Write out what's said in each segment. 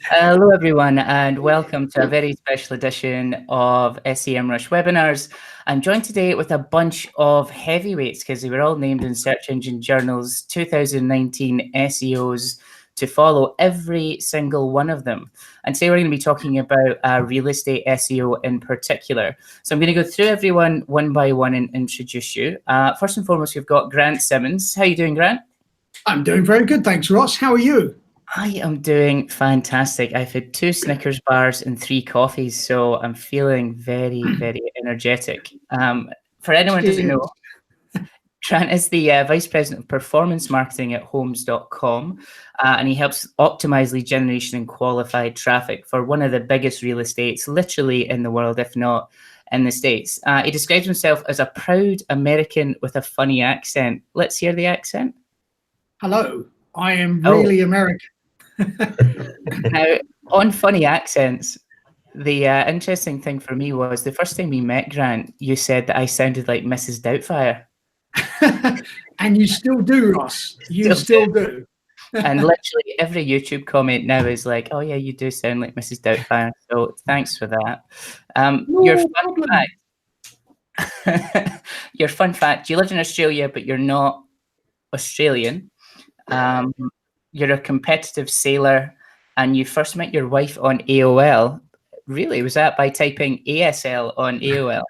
Hello, everyone, and welcome to a very special edition of Semrush webinars. I'm joined today with a bunch of heavyweights because they were all named in Search Engine Journal's 2019 SEOs to follow, every single one of them. And today we're going to be talking about real estate SEO in particular. So I'm going to go through everyone one by one and introduce you. First and foremost, we've got Grant Simmons. How are you doing, Grant? I'm doing very good, thanks, Ross. How are you? I am doing fantastic. I've had 2 Snickers bars and 3 coffees, so I'm feeling very, very energetic. For anyone who doesn't know, Grant is the Vice President of Performance Marketing at homes.com, and he helps optimize lead generation and qualified traffic for one of the biggest real estates literally in the world, if not in the States. He describes himself as a proud American with a funny accent. Let's hear the accent. Hello, I am really American. Now, on funny accents, the interesting thing for me was the first time we met, Grant, you said that I sounded like Mrs. Doubtfire. And you still do, Ross. You still do. And literally every YouTube comment now is like, oh yeah, you do sound like Mrs. Doubtfire. So thanks for that. Your fun fact, you lived in Australia, but you're not Australian. You're a competitive sailor, and you first met your wife on AOL. Really? Was that by typing ASL on AOL?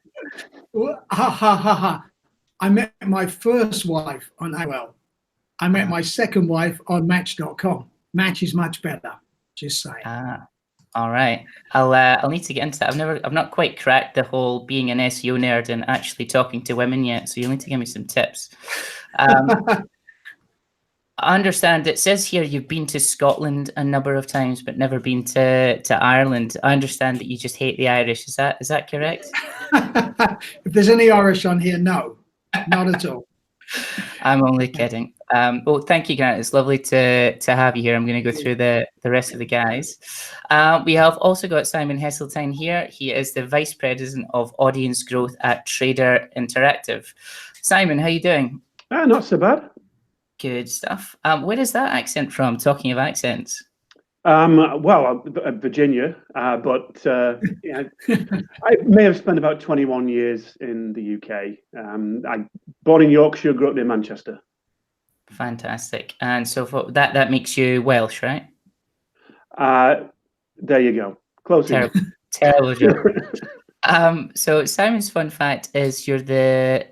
I met my first wife on AOL. I met my second wife on Match.com. Match is much better, just saying. All right. I'll need to get into that. I've not quite cracked the whole being an SEO nerd and actually talking to women yet, so you'll need to give me some tips. I understand it says here you've been to Scotland a number of times, but never been to Ireland. I understand that you just hate the Irish. Is that correct? If there's any Irish on here, no, not at all. I'm only kidding. Well, thank you, Grant. It's lovely to have you here. I'm going to go through the rest of the guys. We have also got Simon Heseltine here. He is the Vice President of Audience Growth at Trader Interactive. Simon, how are you doing? Not so bad. Good stuff. Where is that accent from? Talking of accents. Well, Virginia, but yeah, I may have spent about 21 years in the UK. I born in Yorkshire, grew up in Manchester. Fantastic. And so for that makes you Welsh, right? There you go. Close. Terrible joke. So Simon's fun fact is you're the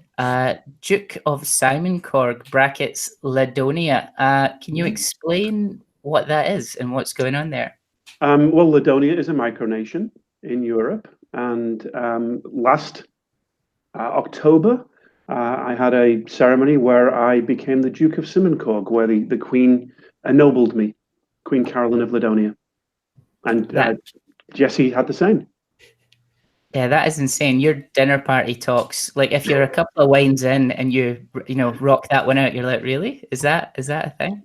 Duke of Simoncorg brackets Ladonia. Can you explain what that is and what's going on there? Well, Ladonia is a micronation in Europe, and last October I had a ceremony where I became the Duke of Simoncorg, where the Queen ennobled me, Queen Caroline of Ladonia, and Jesse had the same. Yeah, that is insane. Your dinner party talks, like if you're a couple of wines in and you rock that one out, you're like, really? Is that a thing?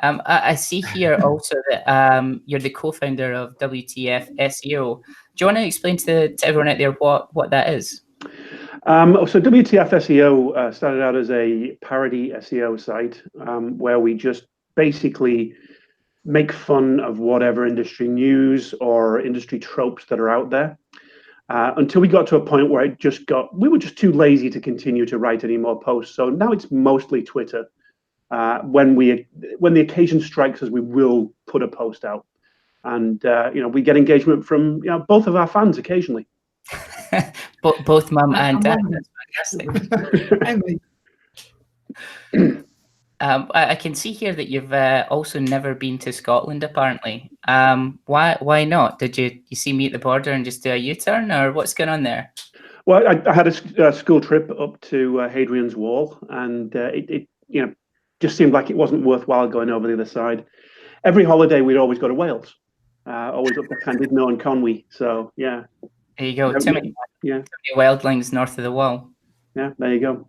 I see here also that you're the co-founder of WTF SEO. Do you want to explain to everyone out there what that is? So WTF SEO started out as a parody SEO site where we just basically make fun of whatever industry news or industry tropes that are out there. Until we got to a point where we were just too lazy to continue to write any more posts. So now it's mostly Twitter. When the occasion strikes us, we will put a post out, and we get engagement from both of our fans occasionally. Both mum and dad. That's fantastic. I can see here that you've also never been to Scotland, apparently. Why not? Did you see me at the border and just do a U-turn, or what's going on there? Well, I had a school trip up to Hadrian's Wall, and it just seemed like it wasn't worthwhile going over the other side. Every holiday, we'd always go to Wales, always up to Llandudno and Conwy. So yeah. There you go. Too many wildlings north of the wall. Yeah, there you go.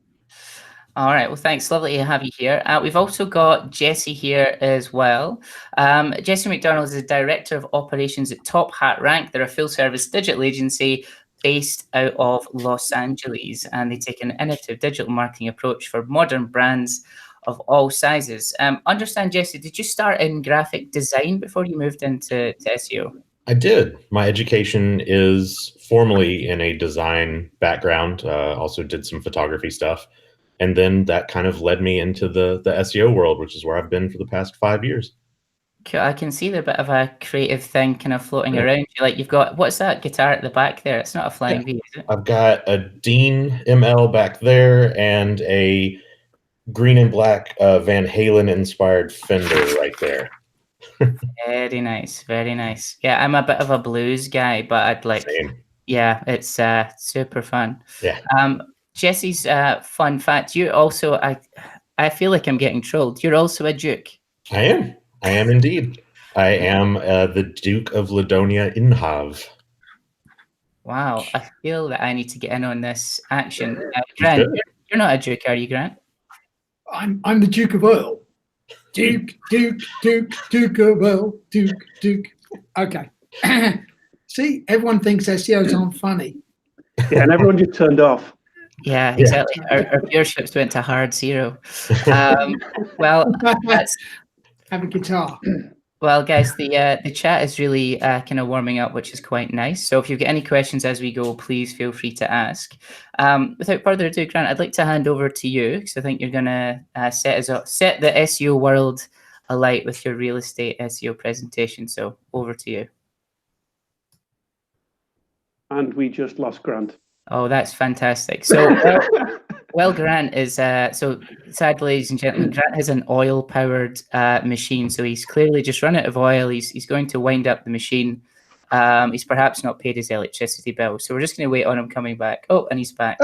All right. Well, thanks. Lovely to have you here. We've also got Jesse here as well. Jesse McDonald is the Director of Operations at Top Hat Rank. They're a full-service digital agency based out of Los Angeles, and they take an innovative digital marketing approach for modern brands of all sizes. Understand, Jesse, did you start in graphic design before you moved into SEO? I did. My education is formally in a design background. Also did some photography stuff. And then that kind of led me into the SEO world, which is where I've been for the past 5 years. I can see the bit of a creative thing kind of floating around you. Like you've got, what's that guitar at the back there? It's not a Flying V, is it? I've got a Dean ML back there and a green and black Van Halen inspired Fender right there. Very nice, very nice. Yeah, I'm a bit of a blues guy, but I'd like, Same. yeah, it's super fun. Yeah. Jesse's fun fact, you also, I feel like I'm getting trolled. You're also a Duke. I am indeed. I am the Duke of Ladonia in Hav. Wow, I feel that I need to get in on this action. Grant, you're not a Duke, are you, Grant? I'm the Duke of Earl. Duke of Earl. Duke. Okay. See, everyone thinks SEOs aren't funny. Yeah, and everyone just turned off. Yeah, exactly. Our viewerships went to hard zero. Well, that's... Have a guitar. Well, guys, the chat is really kind of warming up, which is quite nice. So if you've got any questions as we go, please feel free to ask. Without further ado, Grant, I'd like to hand over to you because I think you're going to set the SEO world alight with your real estate SEO presentation. So over to you. And we just lost Grant. Oh, that's fantastic. So, well, Grant is, so sadly, ladies and gentlemen, Grant has an oil-powered machine. So he's clearly just run out of oil. He's going to wind up the machine. He's perhaps not paid his electricity bill. So we're just going to wait on him coming back. Oh, and he's back.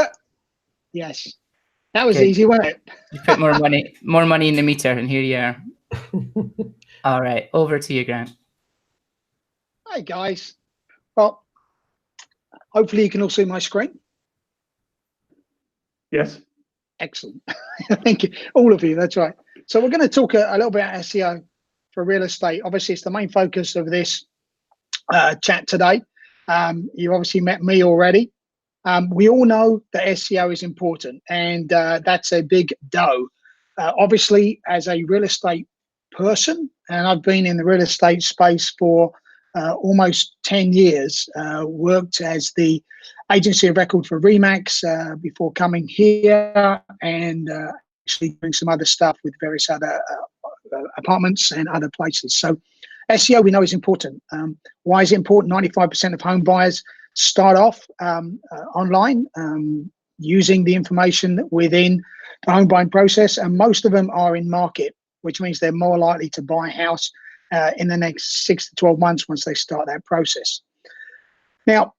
Yes. That was easy, wasn't it? You put more money in the meter, and here you are. All right, over to you, Grant. Hi, guys. Well, hopefully you can all see my screen. Yes. Excellent. Thank you, all of you. That's right. So we're going to talk a little bit about SEO for real estate. Obviously, it's the main focus of this chat today. You obviously met me already. We all know that SEO is important, and that's a big dough. Obviously, as a real estate person, and I've been in the real estate space for almost 10 years, worked as the agency of record for Remax before coming here, and actually doing some other stuff with various other apartments and other places. So SEO we know is important. Why is it important? 95% of home buyers start off online using the information within the home buying process, and most of them are in market, which means they're more likely to buy a house in the next 6 to 12 months once they start that process. Now,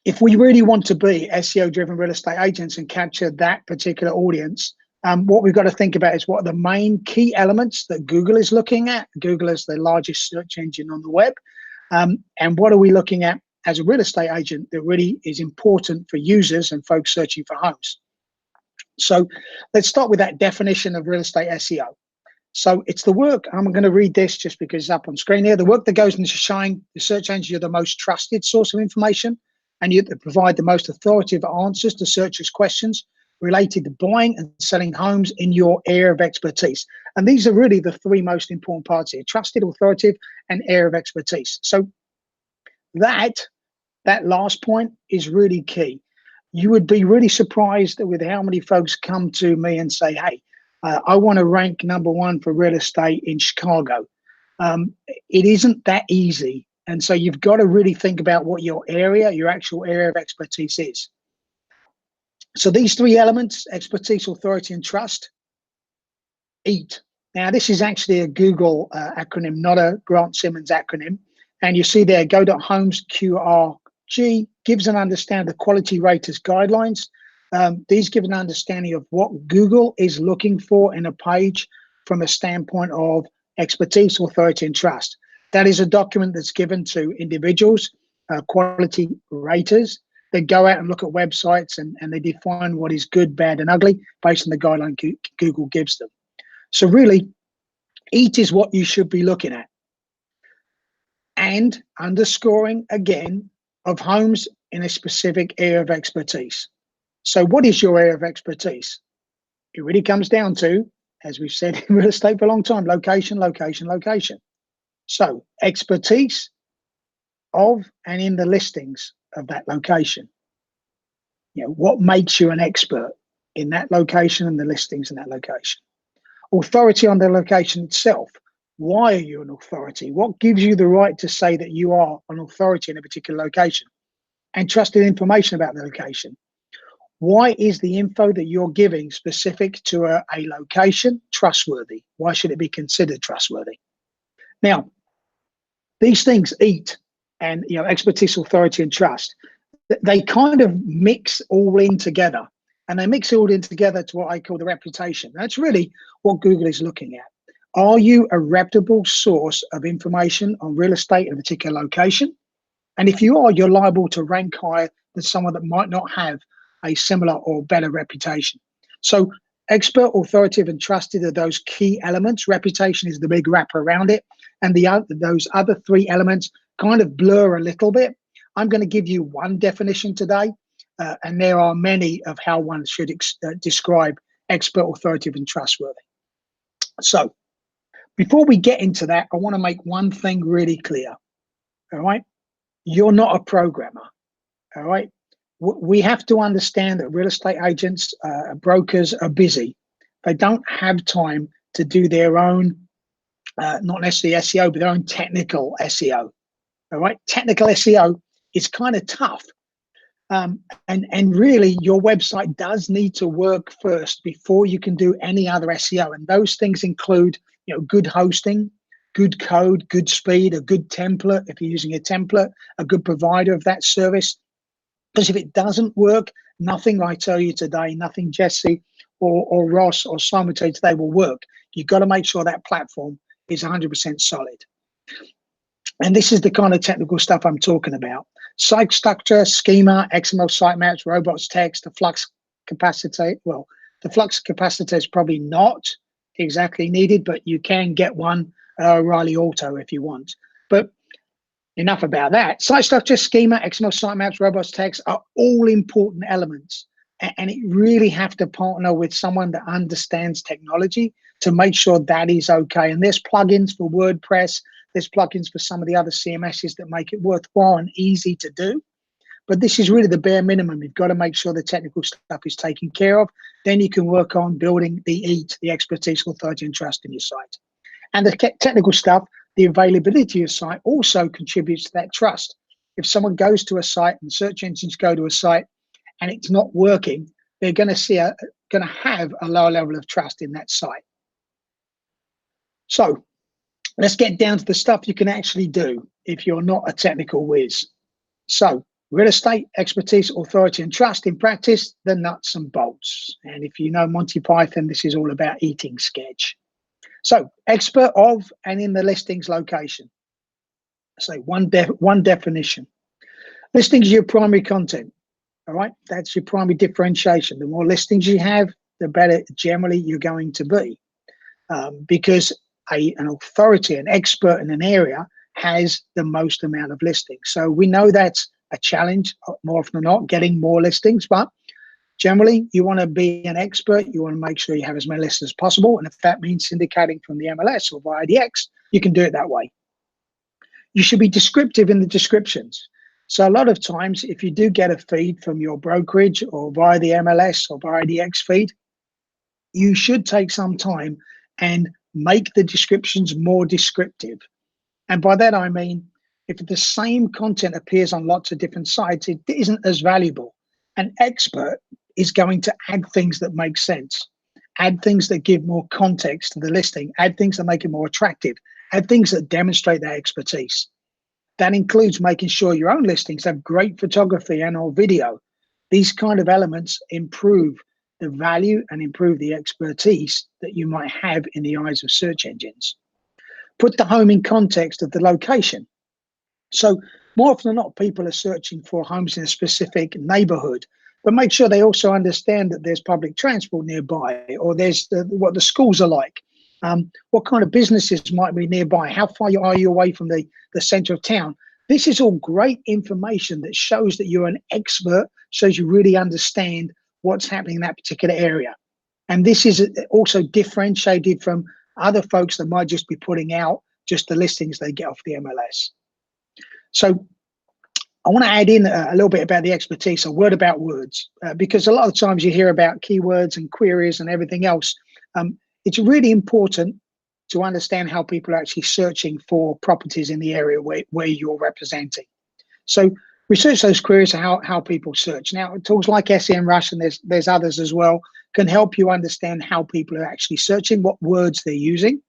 if we really want to be SEO-driven real estate agents and capture that particular audience, what we've got to think about is what are the main key elements that Google is looking at. Google is the largest search engine on the web. And what are we looking at as a real estate agent that really is important for users and folks searching for homes? So let's start with that definition of real estate SEO. So it's the work, I'm going to read this just because it's up on screen here, the work that goes into showing the search engine you're the most trusted source of information, and you provide the most authoritative answers to searchers' questions related to buying and selling homes in your area of expertise. And these are really the three most important parts here: trusted, authoritative, and area of expertise. So that last point is really key. You would be really surprised with how many folks come to me and say, hey, I want to rank #1 for real estate in Chicago. It isn't that easy. And so you've got to really think about what your actual area of expertise is. So these three elements, expertise, authority, and trust, EAT. Now, this is actually a Google acronym, not a Grant Simmons acronym. And you see there, go.homes QRG gives an understanding of the quality raters guidelines. These give an understanding of what Google is looking for in a page from a standpoint of expertise, authority, and trust. That is a document that's given to individuals, quality raters, that go out and look at websites and they define what is good, bad, and ugly based on the guideline Google gives them. So really, EAT is what you should be looking at. And underscoring, again, of homes in a specific area of expertise. So what is your area of expertise? It really comes down to as we've said in real estate for a long time, location, location, location. So expertise of and in the listings of that location. You know, what makes you an expert in that location and the listings in that location? Authority on the location itself. Why are you an authority? What gives you the right to say that you are an authority in a particular location? And trusted information about the location. Why is the info that you're giving specific to a location trustworthy? Why should it be considered trustworthy? Now, these things eat, and expertise, authority, and trust, they kind of mix all in together, and they mix it all in together to what I call the reputation. That's really what Google is looking at. Are you a reputable source of information on real estate in a particular location? And if you are, you're liable to rank higher than someone that might not have a similar or better reputation. So expert, authoritative, and trusted are those key elements. Reputation is the big wrapper around it. And those other three elements kind of blur a little bit. I'm going to give you one definition today, and there are many of how one should describe expert, authoritative, and trustworthy. So before we get into that, I want to make one thing really clear. All right. You're not a programmer. All right. We have to understand that real estate agents, brokers are busy. They don't have time to do their own, not necessarily SEO, but their own technical SEO. All right. Technical SEO is kind of tough. And really, your website does need to work first before you can do any other SEO. And those things include, good hosting, good code, good speed, a good template. If you're using a template, a good provider of that service. Because if it doesn't work, nothing I tell you today, nothing Jesse or Ross or Simon tell you today will work. You've got to make sure that platform is 100% solid. And this is the kind of technical stuff I'm talking about. Site structure, schema, XML sitemaps, robots text, the flux capacity. Well, the flux capacitor is probably not exactly needed, but you can get one O'Reilly Auto if you want. But enough about that. Site structure, schema, XML sitemaps, robots text are all important elements. And it really have to partner with someone that understands technology to make sure that is okay. And there's plugins for WordPress. There's plugins for some of the other CMSs that make it worthwhile and easy to do. But this is really the bare minimum. You've got to make sure the technical stuff is taken care of. Then you can work on building the expertise, authority, and trust in your site. And the technical stuff, the availability of your site also contributes to that trust. If someone goes to a site and search engines go to a site and it's not working, they're going to have a lower level of trust in that site. So let's get down to the stuff you can actually do if you're not a technical whiz. So real estate, expertise, authority, and trust. In practice, the nuts and bolts. And if you know Monty Python, this is all about eating sketch. So expert of and in the listings location. So one definition. Listings are your primary content. All right, that's your primary differentiation. The more listings you have, the better generally you're going to be, because an authority, an expert in an area has the most amount of listings. So we know that's a challenge more often than not, getting more listings, but generally you want to be an expert. You want to make sure you have as many listings as possible. And if that means syndicating from the MLS or via IDX, you can do it that way. You should be descriptive in the descriptions. So a lot of times, if you do get a feed from your brokerage or via the MLS or via IDX feed, you should take some time and make the descriptions more descriptive. And by that, I mean, if the same content appears on lots of different sites, it isn't as valuable. An expert is going to add things that make sense, add things that give more context to the listing, add things that make it more attractive, add things that demonstrate their expertise. That includes making sure your own listings have great photography and or video. These kind of elements improve the value and improve the expertise that you might have in the eyes of search engines. Put the home in context of the location. So more often than not, people are searching for homes in a specific neighborhood, but make sure they also understand that there's public transport nearby, or there's what the schools are like. What kind of businesses might be nearby? How far are you away from the center of town? This is all great information that shows that you're an expert, shows you really understand what's happening in that particular area. And this is also differentiated from other folks that might just be putting out just the listings they get off the MLS. So I want to add in a little bit about the expertise, a word about words, because a lot of times you hear about keywords and queries and everything else. It's really important to understand how people are actually searching for properties in the area where you're representing. So research those queries, how people search. Now, tools like Semrush, and there's others as well, can help you understand how people are actually searching, what words they're using.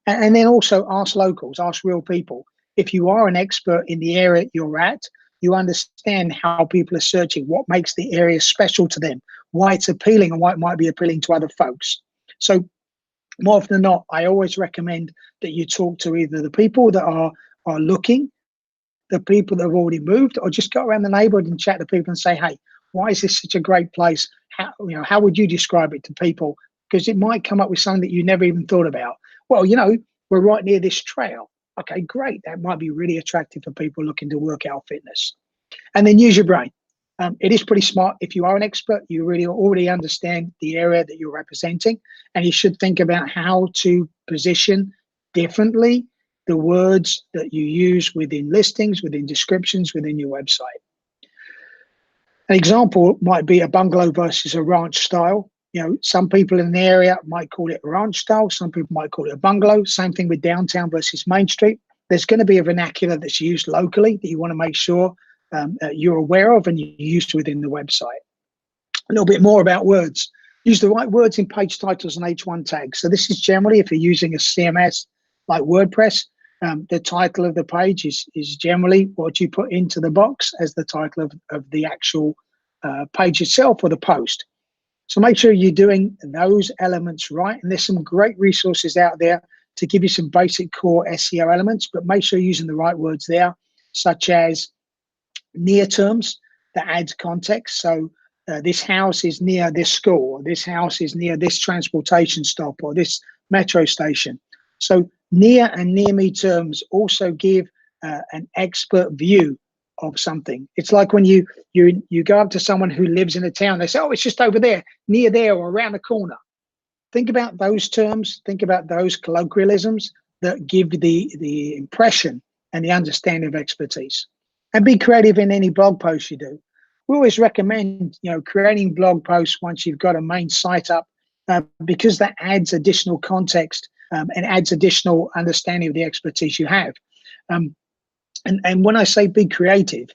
And then also ask locals, ask real people. If you are an expert in the area you're at, you understand how people are searching, what makes the area special to them, why it's appealing and why it might be appealing to other folks. So more often than not, I always recommend that you talk to either the people that are looking, the people that have already moved, or just go around the neighborhood and chat to people and say, hey, why is this such a great place? How would you describe it to people? Because it might come up with something that you never even thought about. Well, we're right near this trail. Okay, great. That might be really attractive for people looking to work out fitness. And then use your brain. It is pretty smart. If you are an expert, you really already understand the area that you're representing, and you should think about how to position differently the words that you use within listings, within descriptions, within your website. An example might be a bungalow versus a ranch style. Some people in the area might call it a ranch style. Some people might call it a bungalow. Same thing with downtown versus Main Street. There's going to be a vernacular that's used locally that you want to make sure you're aware of and you use within the website. A little bit more about words. Use the right words in page titles and H1 tags. So this is generally if you're using a CMS like WordPress, the title of the page is generally what you put into the box as the title of the actual page itself or the post. So make sure you're doing those elements right. And there's some great resources out there to give you some basic core SEO elements, but make sure you're using the right words there, such as near terms that adds context. So this house is near this school, or this house is near this transportation stop, or this metro station. So near and near me terms also give an expert view of something. It's like when you go up to someone who lives in a town, they say, oh, it's just over there, near there, or around the corner. Think about those terms, think about those colloquialisms that give the impression and the understanding of expertise. And be creative in any blog post you do. We always recommend, creating blog posts once you've got a main site up, because that adds additional context and adds additional understanding of the expertise you have. And when I say be creative,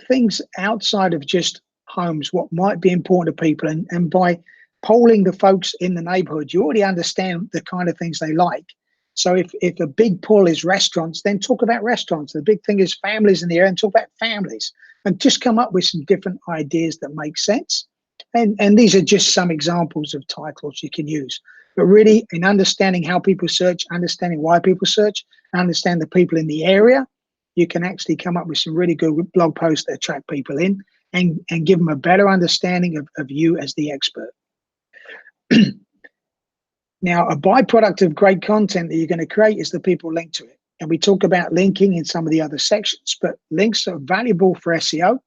things outside of just homes, what might be important to people, and by polling the folks in the neighborhood, you already understand the kind of things they like. So if a big pull is restaurants, then talk about restaurants. The big thing is families in the area, and talk about families, and just come up with some different ideas that make sense. And these are just some examples of titles you can use. But really, in understanding how people search, understanding why people search, understand the people in the area, you can actually come up with some really good blog posts that attract people in and give them a better understanding of you as the expert. Now, a byproduct of great content that you're going to create is the people link to it. And we talk about linking in some of the other sections, but links are valuable for SEO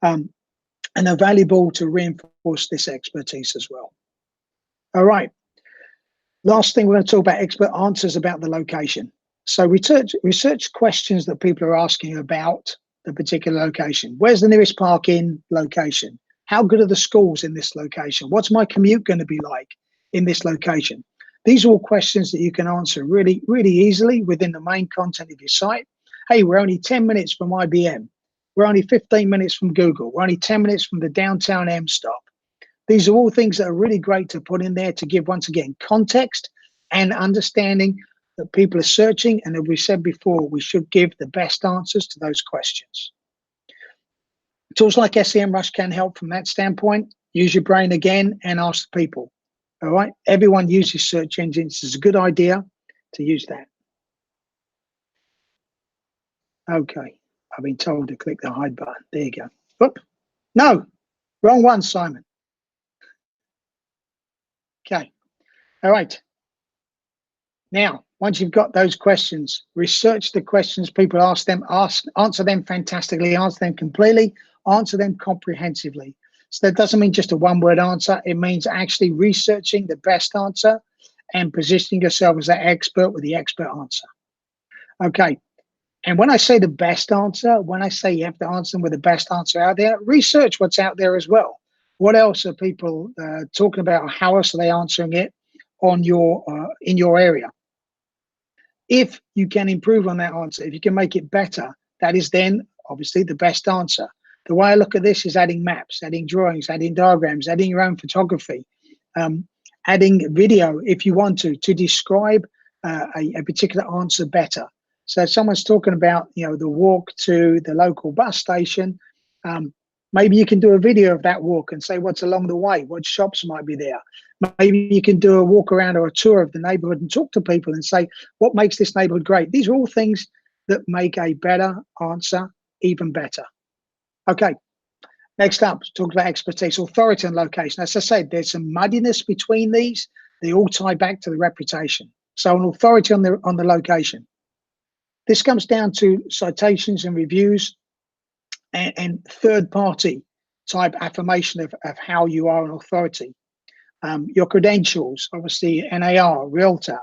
and are valuable to reinforce this expertise as well. All right. Last thing we're going to talk about, expert answers about the location. So research questions that people are asking about the particular location. Where's the nearest park-in location? How good are the schools in this location? What's my commute going to be like in this location? These are all questions that you can answer really, really easily within the main content of your site. Hey, we're only 10 minutes from IBM. We're only 15 minutes from Google. We're only 10 minutes from the downtown M stop. These are all things that are really great to put in there to give, once again, context and understanding that people are searching. And as we said before, we should give the best answers to those questions. Tools like Semrush can help from that standpoint. Use your brain again and ask the people. All right, everyone uses search engines. It's a good idea to use that. Okay, I've been told to click the hide button. There you go. Whoop. No, wrong one, Simon. Okay, all right. Now, once you've got those questions, research the questions people ask them, answer them fantastically, answer them completely, answer them comprehensively. So that doesn't mean just a one-word answer. It means actually researching the best answer and positioning yourself as an expert with the expert answer. Okay. And when I say the best answer, when I say you have to answer them with the best answer out there, research what's out there as well. What else are people talking about? How else are they answering it on your in your area? If you can improve on that answer, if you can make it better, that is then obviously the best answer. The way I look at this is adding maps, adding drawings, adding diagrams, adding your own photography, adding video if you want to describe a particular answer better. So if someone's talking about, you know, the walk to the local bus station, maybe you can do a video of that walk and say what's along the way, what shops might be there. Maybe you can do a walk around or a tour of the neighborhood and talk to people and say, what makes this neighborhood great? These are all things that make a better answer even better. Okay, next up, talk about expertise, authority, and location. As I said, there's some muddiness between these. They all tie back to the reputation. So an authority on the location. This comes down to citations and reviews and third-party type affirmation of how you are an authority. Your credentials, obviously NAR, Realtor,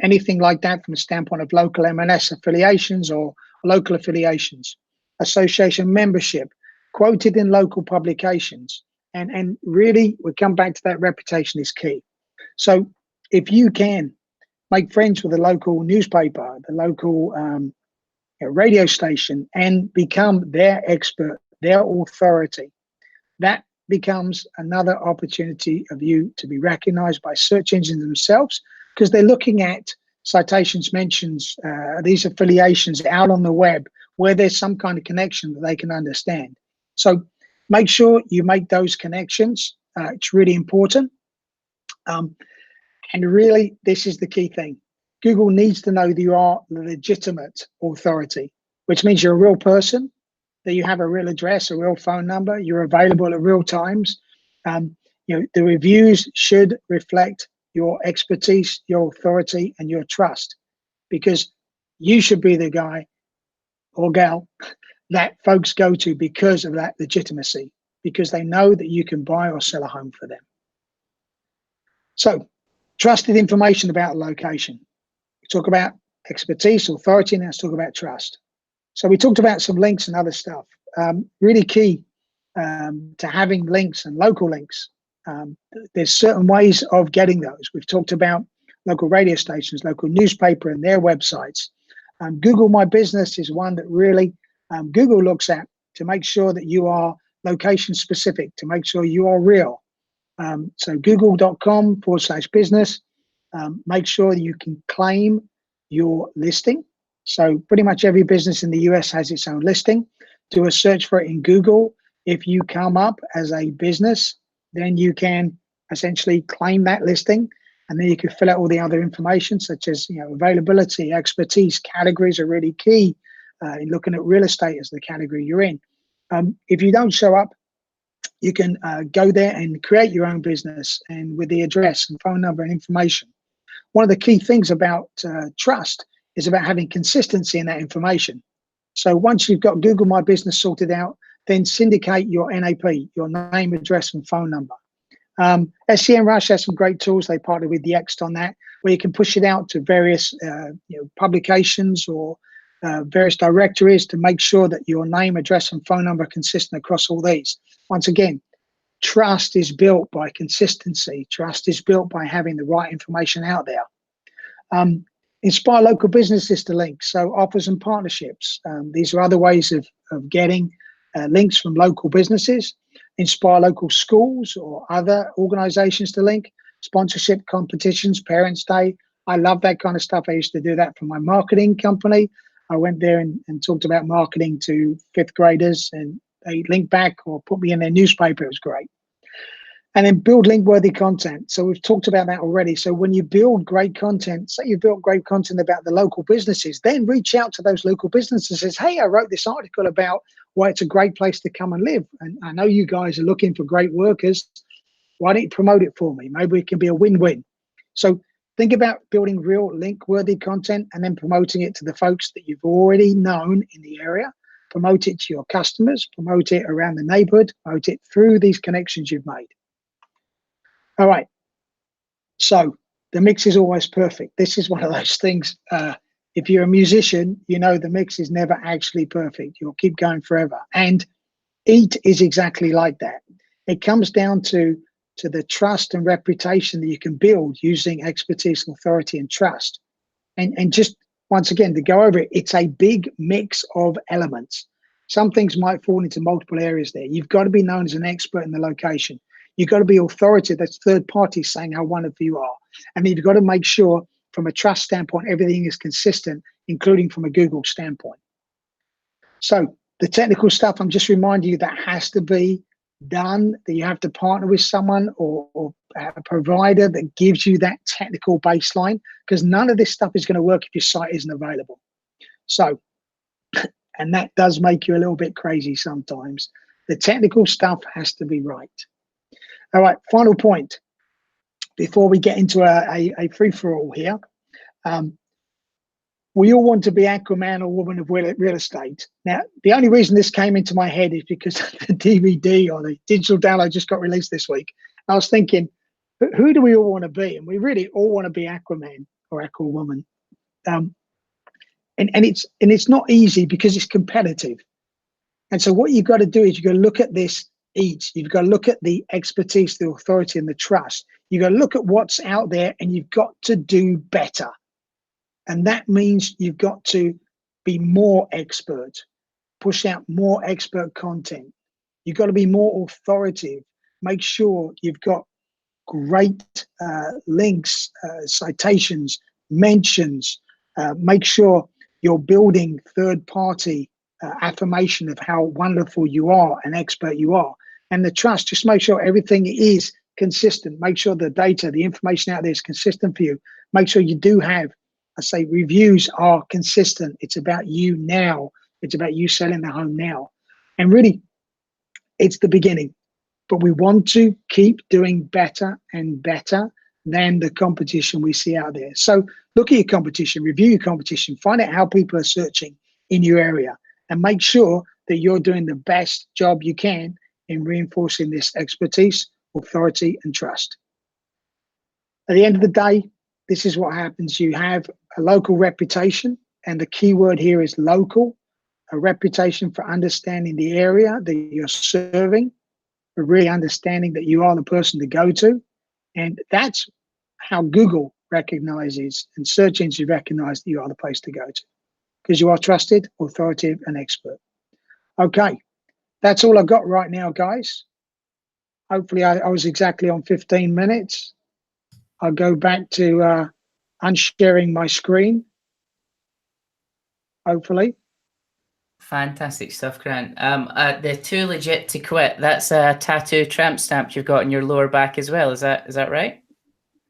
anything like that from a standpoint of local M&S affiliations or local affiliations, association membership, quoted in local publications, and really we come back to that reputation is key. So if you can make friends with the local newspaper, the local radio station, and become their expert, their authority, that becomes another opportunity of you to be recognized by search engines themselves, because they're looking at citations, mentions, these affiliations out on the web where there's some kind of connection that they can understand. So make sure you make those connections. It's really important. And really, this is the key thing. Google needs to know that you are the legitimate authority, which means you're a real person, that you have a real address, a real phone number, you're available at real times. You know, the reviews should reflect your expertise, your authority, and your trust, because you should be the guy or gal that folks go to because of that legitimacy, because they know that you can buy or sell a home for them. So, trusted information about location. We talk about expertise, authority, and let's talk about trust. So we talked about some links and other stuff. Really key to having links and local links. There's certain ways of getting those. We've talked about local radio stations, local newspaper and their websites. Google My Business is one that really Google looks at to make sure that you are location specific, to make sure you are real. So google.com/business, make sure you can claim your listing. So pretty much every business in the US has its own listing. Do a search for it in Google. If you come up as a business, then you can essentially claim that listing, and then you can fill out all the other information such as, you know, availability, expertise. Categories are really key in looking at real estate as the category you're in. If you don't show up, you can go there and create your own business, and with the address and phone number and information. One of the key things about trust is about having consistency in that information. So once you've got Google My Business sorted out, then syndicate your NAP, your name, address, and phone number. Semrush has some great tools. They partner with the Yext on that, where you can push it out to various publications or various directories to make sure that your name, address, and phone number are consistent across all these. Once again, trust is built by consistency. Trust is built by having the right information out there. Inspire local businesses to link, so offers and partnerships. These are other ways of getting links from local businesses. Inspire local schools or other organizations to link. Sponsorship competitions, Parents' Day. I love that kind of stuff. I used to do that for my marketing company. I went there and talked about marketing to 5th graders, and they linked back or put me in their newspaper. It was great. And then build link-worthy content. So we've talked about that already. So when you build great content, say you built great content about the local businesses, then reach out to those local businesses and say, hey, I wrote this article about why it's a great place to come and live. And I know you guys are looking for great workers. Why don't you promote it for me? Maybe it can be a win-win. So think about building real link-worthy content and then promoting it to the folks that you've already known in the area. promote it to your customers, promote it around the neighborhood, promote it through these connections you've made. All right. So the mix is always perfect. This is one of those things. If you're a musician, you know the mix is never actually perfect. You'll keep going forever. And EAT is exactly like that. It comes down to the trust and reputation that you can build using expertise, authority, and trust. And just once again, to go over it, it's a big mix of elements. Some things might fall into multiple areas there. You've got to be known as an expert in the location. You've got to be authoritative. That's third parties saying how wonderful you are. And you've got to make sure from a trust standpoint, everything is consistent, including from a Google standpoint. So the technical stuff, I'm just reminding you that has to be done, that you have to partner with someone or a provider that gives you that technical baseline, because none of this stuff is going to work if your site isn't available. So, and that does make you a little bit crazy sometimes. The technical stuff has to be right. All right, final point before we get into a free-for-all here. We all want to be Aquaman or woman of real estate. Now, the only reason this came into my head is because the DVD or the digital download just got released this week. I was thinking, who do we all want to be? And we really all want to be Aquaman or Aquawoman. And it's not easy because it's competitive. And so what you've got to do is you've got to look at this each. You've got to look at the expertise, the authority, and the trust. You've got to look at what's out there, and you've got to do better. And that means you've got to be more expert, push out more expert content. You've got to be more authoritative. Make sure you've got great links, citations, mentions. Make sure you're building third-party affirmation of how wonderful you are, an expert you are. And the trust, just make sure everything is consistent. Make sure the data, the information out there is consistent for you. Make sure you do have, I say, reviews are consistent. It's about you now. It's about you selling the home now. And really, it's the beginning. But we want to keep doing better and better than the competition we see out there. So look at your competition, review your competition, find out how people are searching in your area, and make sure that you're doing the best job you can in reinforcing this expertise, authority, and trust. At the end of the day, this is what happens. You have a local reputation, and the key word here is local, a reputation for understanding the area that you're serving, for really understanding that you are the person to go to. And that's how Google recognizes and search engines recognize that you are the place to go to, because you are trusted, authoritative, and expert. Okay, that's all I've got right now, guys. Hopefully I was exactly on 15 minutes. I'll go back to unsharing my screen, hopefully. Fantastic stuff, Grant. The too legit to quit, that's a tattoo tramp stamp you've got on your lower back as well. Is that right?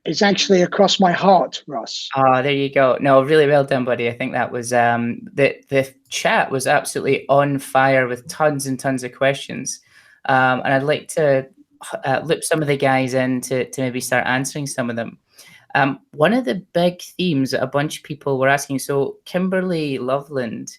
It's actually across my heart, Ross. Oh, there you go. No, really well done, buddy. I think that was the chat was absolutely on fire with tons and tons of questions. And I'd like to loop some of the guys in to maybe start answering some of them. One of the big themes that a bunch of people were asking, so Kimberly Loveland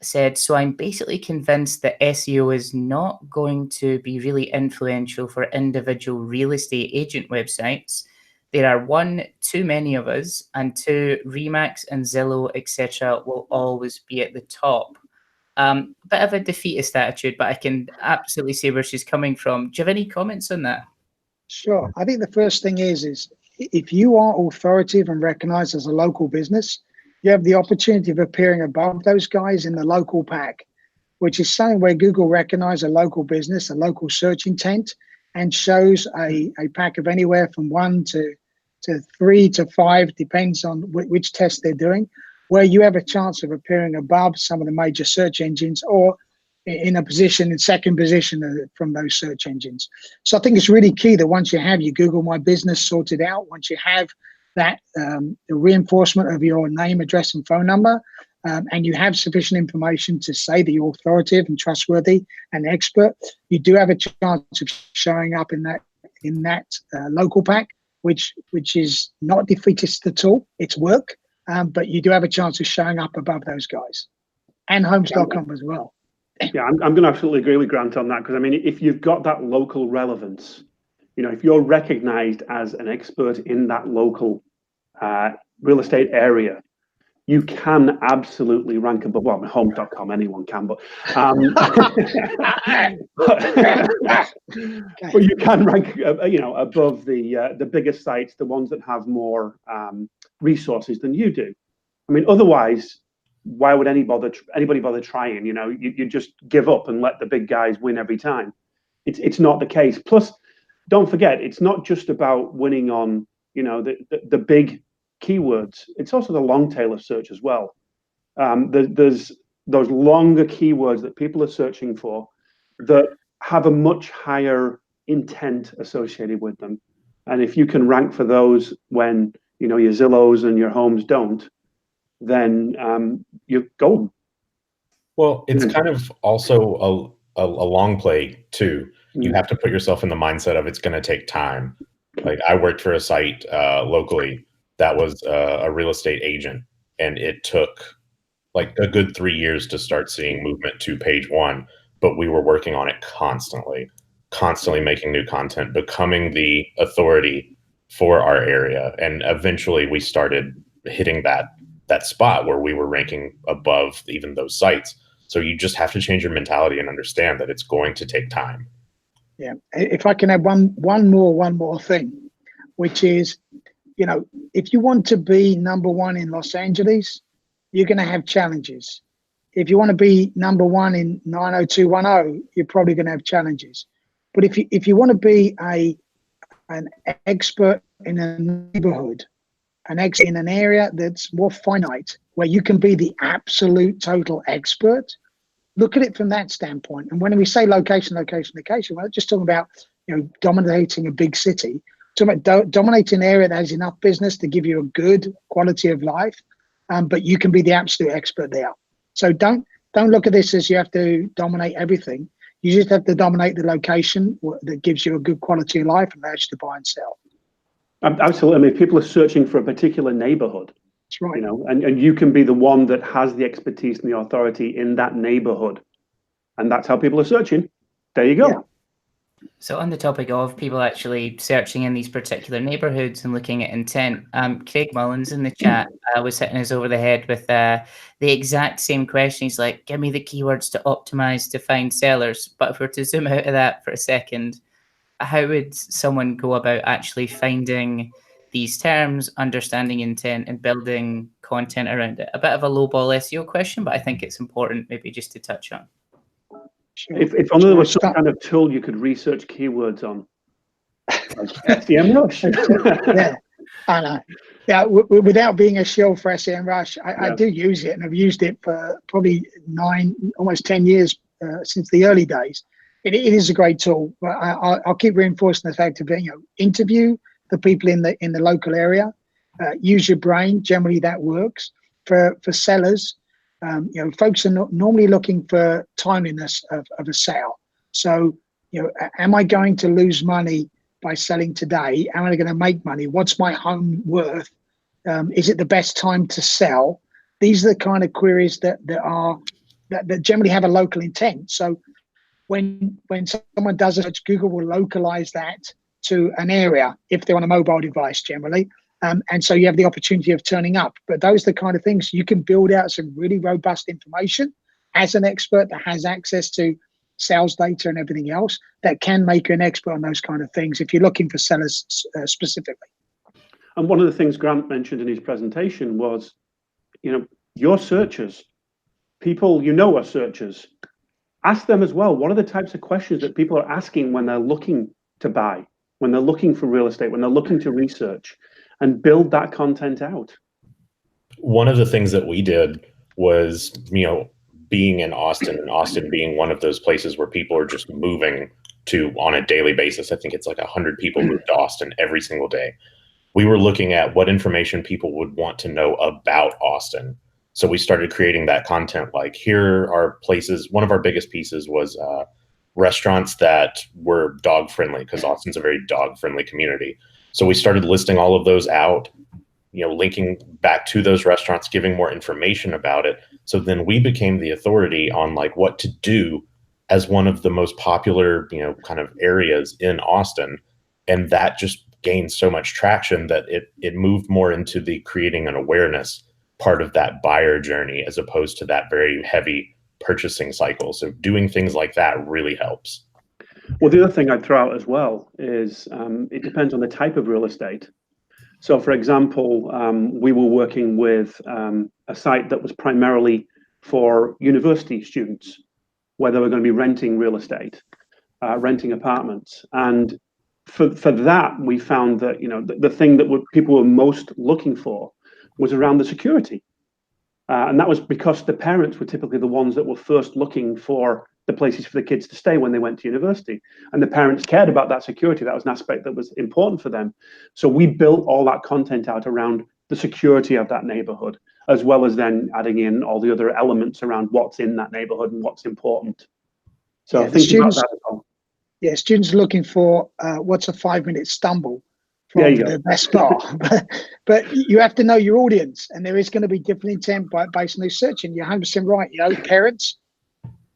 said, so I'm basically convinced that SEO is not going to be really influential for individual real estate agent websites. There are one, too many of us, and two, Remax and Zillow, etc. will always be at the top. Bit of a defeatist attitude, but I can absolutely see where she's coming from. Do you have any comments on that? Sure. I think the first thing is if you are authoritative and recognized as a local business, you have the opportunity of appearing above those guys in the local pack, which is something where Google recognizes a local business, a local search intent, and shows a pack of anywhere from 1 to 3 to 5, depends on which test they're doing, where you have a chance of appearing above some of the major search engines or in second position from those search engines. So I think it's really key that once you have your Google My Business sorted out, once you have that the reinforcement of your name, address, and phone number, and you have sufficient information to say that you're authoritative and trustworthy and expert, you do have a chance of showing up in that local pack, which is not defeatist at all. It's work, but you do have a chance of showing up above those guys. and homes.com as well. Yeah, I'm going to absolutely agree with Grant on that, because I mean, if you've got that local relevance, if you're recognized as an expert in that local real estate area, you can absolutely rank above. Well, homes.com, anyone can, but but you can rank, above the biggest sites, the ones that have more resources than you do. I mean, otherwise, why would anybody bother trying? You just give up and let the big guys win every time. It's not the case. Plus, don't forget, it's not just about winning on the big keywords. It's also the long tail of search as well. There's those longer keywords that people are searching for that have a much higher intent associated with them. And if you can rank for those when your Zillows and your Homes don't, then you're golden. Well, it's kind of also a long play too. You have to put yourself in the mindset of it's going to take time. Like, I worked for a site locally that was a real estate agent, and it took like a good 3 years to start seeing movement to page one, but we were working on it constantly making new content, becoming the authority for our area. And eventually we started hitting that spot where we were ranking above even those sites. So you just have to change your mentality and understand that it's going to take time. Yeah. If I can add one more thing, which is, if you want to be number one in Los Angeles, you're going to have challenges. If you want to be number one in 90210, you're probably going to have challenges. But if you want to be an expert in a neighborhood, an expert in an area that's more finite, where you can be the absolute total expert, look at it from that standpoint. And when we say location, we're not just talking about dominating a big city. We're talking about dominating an area that has enough business to give you a good quality of life, but you can be the absolute expert there. So don't look at this as you have to dominate everything. You just have to dominate the location that gives you a good quality of life and allows you to buy and sell. Absolutely. I mean, people are searching for a particular neighborhood. That's right. And you can be the one that has the expertise and the authority in that neighborhood. And that's how people are searching. There you go. Yeah. So on the topic of people actually searching in these particular neighborhoods and looking at intent, Craig Mullins in the chat was hitting us over the head with the exact same question. He's like, give me the keywords to optimize to find sellers. But if we're to zoom out of that for a second, how would someone go about actually finding these terms, understanding intent, and building content around it? A bit of a low ball SEO question, but I think it's important maybe just to touch on. Sure. If only there was some kind of tool you could research keywords on. Semrush. Yeah, I know. Yeah, without being a shill for Semrush, I do use it, and I've used it for probably almost 10 years since the early days. It is a great tool, but I'll keep reinforcing the fact of interview the people in the local area, use your brain. Generally, that works for sellers. Folks are not normally looking for timeliness of a sale. So, am I going to lose money by selling today? Am I going to make money? What's my home worth? Is it the best time to sell? These are the kind of queries that generally have a local intent. So when someone does a search, Google will localize that to an area if they're on a mobile device generally. And so you have the opportunity of turning up. But those are the kind of things you can build out some really robust information as an expert that has access to sales data and everything else that can make you an expert on those kind of things if you're looking for sellers specifically. And one of the things Grant mentioned in his presentation was, your searchers, people are searchers. Ask them as well, what are the types of questions that people are asking when they're looking to buy, when they're looking for real estate, when they're looking to research, and build that content out. One of the things that we did was, being in Austin, and Austin being one of those places where people are just moving to on a daily basis. I think it's like 100 people move to Austin every single day. We were looking at what information people would want to know about Austin. So we started creating that content. Like, here are places. One of our biggest pieces was restaurants that were dog friendly, because Austin's a very dog friendly community. So we started listing all of those out, linking back to those restaurants, giving more information about it. So then we became the authority on like what to do as one of the most popular, kind of areas in Austin. And that just gained so much traction that it moved more into the creating an awareness part of that buyer journey, as opposed to that very heavy purchasing cycle. So doing things like that really helps. Well, the other thing I'd throw out as well is it depends on the type of real estate. So, for example, we were working with a site that was primarily for university students, where they were going to be renting real estate, renting apartments. And for that, we found that the thing that people were most looking for was around the security. And that was because the parents were typically the ones that were first looking for the places for the kids to stay when they went to university. And the parents cared about that security. That was an aspect that was important for them. So we built all that content out around the security of that neighborhood, as well as then adding in all the other elements around what's in that neighborhood and what's important. So yeah, think about that as well. Yeah, students are looking for what's a 5-minute stumble from the best spot. but you have to know your audience, and there is going to be different intent based on who's searching. You're 100% right. Parents,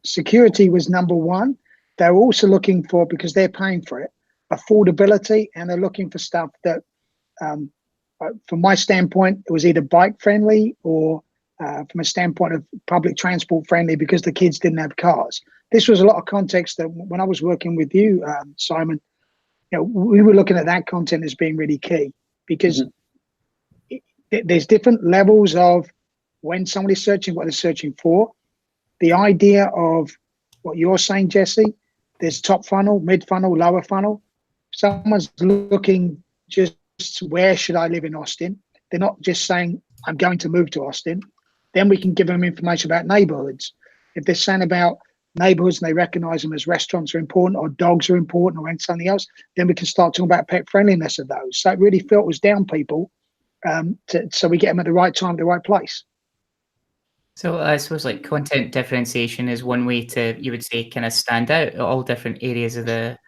security was number one. They're also looking for, because they're paying for it, affordability, and they're looking for stuff that, from my standpoint, it was either bike friendly or from a standpoint of public transport friendly, because the kids didn't have cars. This was a lot of context that when I was working with you, Simon, we were looking at that content as being really key, because there's different levels of when somebody's searching, what they're searching for. The idea of what you're saying, Jesse, there's top funnel, mid funnel, lower funnel. Someone's looking just, where should I live in Austin? They're not just saying, I'm going to move to Austin. Then we can give them information about neighborhoods. If they're saying about neighborhoods and they recognize them as restaurants are important, or dogs are important, or something else, then we can start talking about pet friendliness of those. So it really filters down people so we get them at the right time, the right place. So I suppose like content differentiation is one way to, you would say, kind of stand out at all different areas of the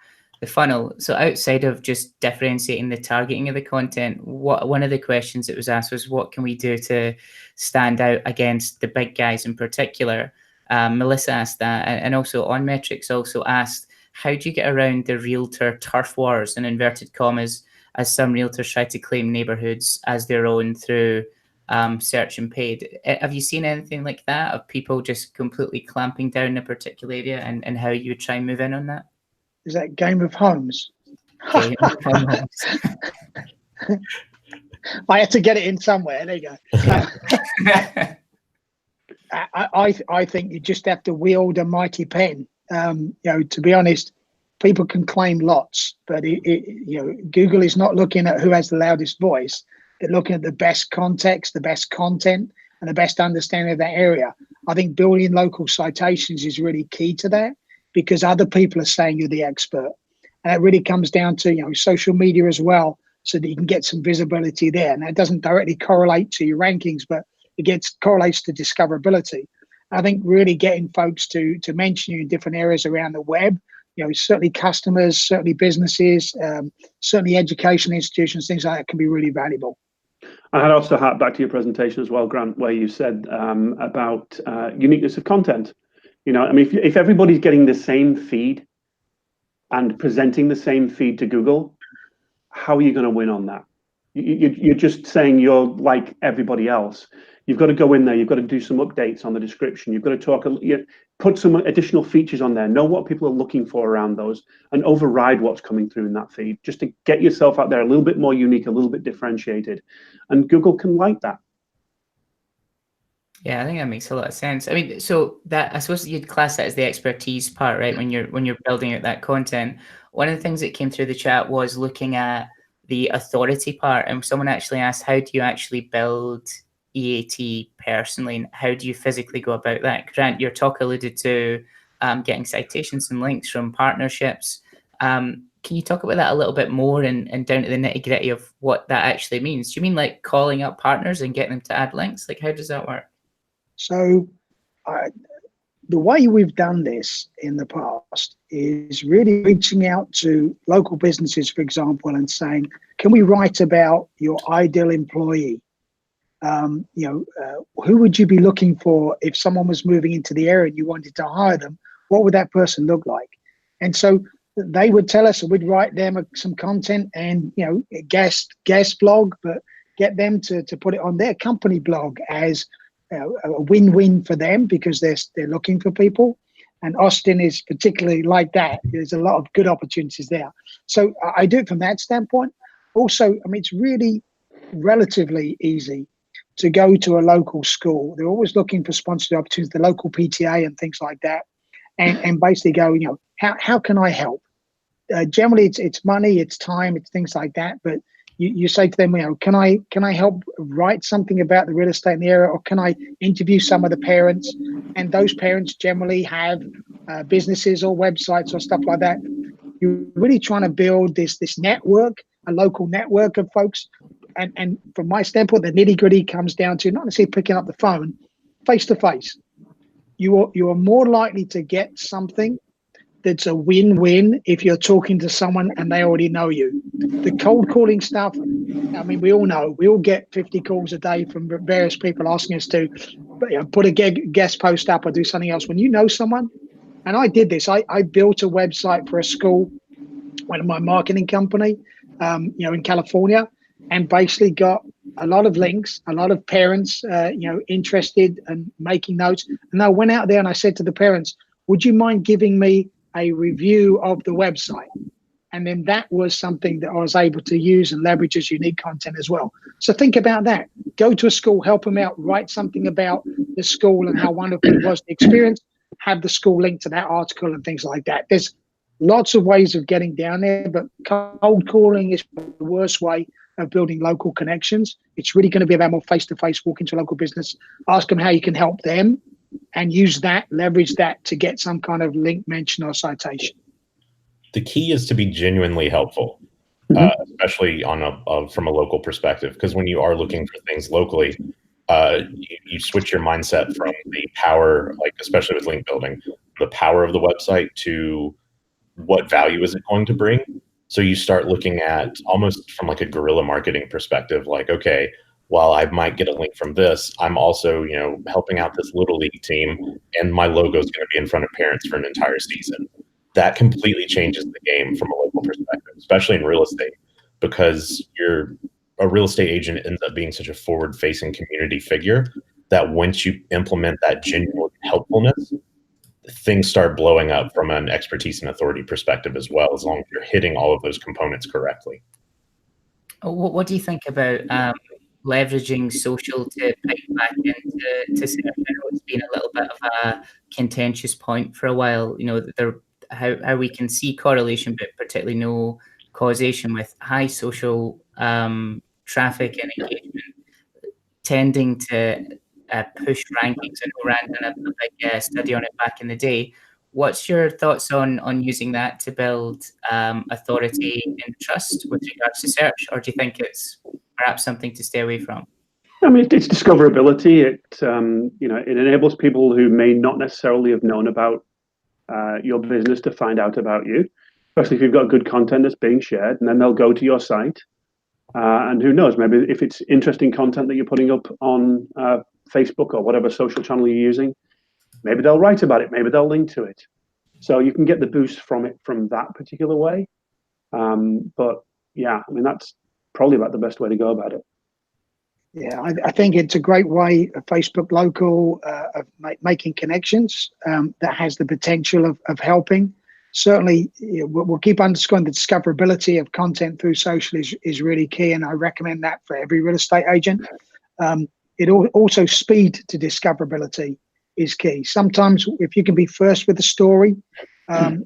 funnel. So outside of just differentiating the targeting of the content, one of the questions that was asked was, what can we do to stand out against the big guys in particular? Melissa asked that, and also On Metrics also asked, how do you get around the realtor turf wars, in inverted commas, as some realtors try to claim neighborhoods as their own through search and paid? Have you seen anything like that, of people just completely clamping down a particular area, and how you would try and move in on that? Is that Game of Homes? Game of Homes. I had to get it in somewhere. There you go. I think you just have to wield a mighty pen. To be honest, people can claim lots, but Google is not looking at who has the loudest voice. They're looking at the best context, the best content, and the best understanding of that area. I think building local citations is really key to that, because other people are saying you're the expert. And it really comes down to social media as well, so that you can get some visibility there. And that doesn't directly correlate to your rankings, but it correlates to discoverability. I think really getting folks to mention you in different areas around the web, certainly customers, certainly businesses, certainly education institutions, things like that can be really valuable. I had also harked back to your presentation as well, Grant, where you said about uniqueness of content. If everybody's getting the same feed and presenting the same feed to Google, how are you going to win on that? You're just saying you're like everybody else. You've got to go in there. You've got to do some updates on the description. You've got to put some additional features on there. Know what people are looking for around those, and override what's coming through in that feed, just to get yourself out there a little bit more unique, a little bit differentiated. And Google can like that. Yeah, I think that makes a lot of sense. I mean, so that, I suppose you'd class that as the expertise part, right? When you're building out that content. One of the things that came through the chat was looking at the authority part, and someone actually asked, how do you actually build EAT personally, and how do you physically go about that? Grant, your talk alluded to getting citations and links from partnerships. Can you talk about that a little bit more, and down to the nitty gritty of what that actually means? Do you mean like calling up partners and getting them to add links? Like, how does that work? So the way we've done this in the past is really reaching out to local businesses, for example, and saying, can we write about your ideal employee? Who would you be looking for if someone was moving into the area and you wanted to hire them? What would that person look like? And so they would tell us, and we'd write them some content and, guest blog, but get them to put it on their company blog as a win-win for them, because they're looking for people. And Austin is particularly like that. There's a lot of good opportunities there. So I do it from that standpoint. Also, it's really relatively easy to go to a local school. They're always looking for sponsored opportunities, the local PTA and things like that, and basically go, how can I help? Generally, it's money, it's time, it's things like that. But you say to them, can I help write something about the real estate in the area, or can I interview some of the parents? And those parents generally have businesses or websites or stuff like that. You're really trying to build this network, a local network of folks. And from my standpoint, the nitty gritty comes down to not necessarily picking up the phone, face to face. You are more likely to get something that's a win-win if you're talking to someone and they already know you. The cold calling stuff, we all know, we all get 50 calls a day from various people asking us to put a guest post up or do something else. When you know someone, and I did this, I built a website for a school, one of my marketing company, in California, and basically got a lot of links, a lot of parents, interested and making notes. And I went out there and I said to the parents, would you mind giving me a review of the website? And then that was something that I was able to use and leverage as unique content as well. So think about that. Go to a school, help them out, write something about the school and how wonderful it was, the experience, have the school link to that article and things like that. There's lots of ways of getting down there, but cold calling is the worst way of building local connections. It's really going to be about more face-to-face, walk into a local business, ask them how you can help them, and use that, leverage that to get some kind of link, mention, or citation. The key is to be genuinely helpful, especially from a local perspective, because when you are looking for things locally, you switch your mindset from the power, especially with link building, the power of the website to what value is it going to bring. So you start looking at almost from a guerrilla marketing perspective, okay, while I might get a link from this, I'm also, helping out this little league team, and my logo is going to be in front of parents for an entire season. That completely changes the game from a local perspective, especially in real estate, because a real estate agent ends up being such a forward-facing community figure that once you implement that genuine helpfulness, things start blowing up from an expertise and authority perspective as well, as long as you're hitting all of those components correctly. What do you think about leveraging social to pick back into search? I know it's been a little bit of a contentious point for a while, how we can see correlation, but particularly no causation with high social traffic and engagement tending to push rankings. I know Rand did a big study on it back in the day. What's your thoughts on using that to build authority and trust with regards to search, or do you think it's perhaps something to stay away from? It's discoverability. It enables people who may not necessarily have known about your business to find out about you, especially if you've got good content that's being shared, and then they'll go to your site. And who knows, maybe if it's interesting content that you're putting up on Facebook or whatever social channel you're using, maybe they'll write about it, maybe they'll link to it. So you can get the boost from it from that particular way. But yeah, that's probably about the best way to go about it. Yeah, I think it's a great way of Facebook local of making connections that has the potential of helping. Certainly, we'll keep underscoring the discoverability of content through social is really key, and I recommend that for every real estate agent. It also speed to discoverability is key. Sometimes if you can be first with a story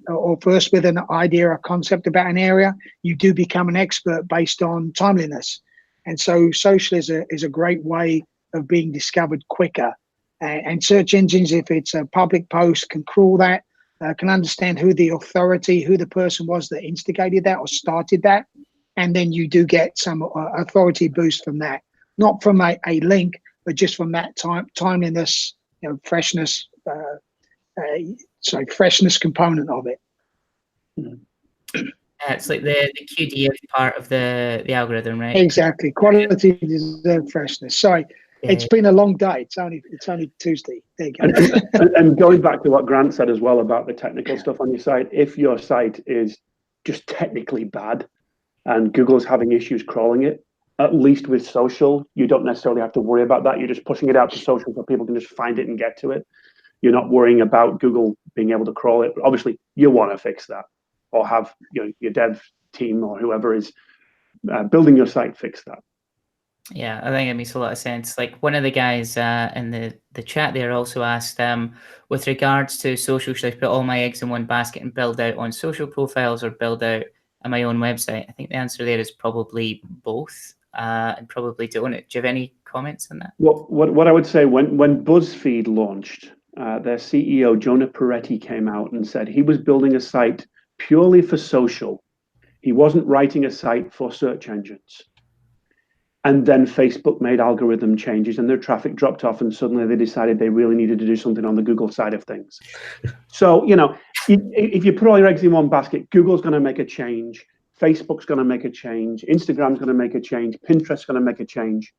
or first with an idea or concept about an area, you do become an expert based on timeliness. And so social is a great way of being discovered quicker. And search engines, if it's a public post, can crawl that, can understand who the authority, who the person was that instigated that or started that. And then you do get some authority boost from that. Not from a link, but just from that timeliness, freshness, freshness component of it. It's like the QDF part of the algorithm, right? Exactly. Quality deserves freshness. Sorry, it's been a long day. It's only Tuesday. There you go. And going back to what Grant said as well about the technical stuff on your site, if your site is just technically bad and Google's having issues crawling it, at least with social, you don't necessarily have to worry about that. You're just pushing it out to social so people can just find it and get to it. You're not worrying about Google being able to crawl it. But obviously, you want to fix that, or have your dev team or whoever is building your site fix that. Yeah, I think it makes a lot of sense. Like one of the guys in the chat there also asked, with regards to social, should I put all my eggs in one basket and build out on social profiles or build out on my own website? I think the answer there is probably both, and probably don't. Do you have any comments on that? Well, what I would say, when BuzzFeed launched, their CEO, Jonah Peretti, came out and said he was building a site purely for social. He wasn't writing a site for search engines. And then Facebook made algorithm changes and their traffic dropped off, and suddenly they decided they really needed to do something on the Google side of things. So, if you put all your eggs in one basket, Google's going to make a change, Facebook's going to make a change, Instagram's going to make a change, Pinterest's going to make a change.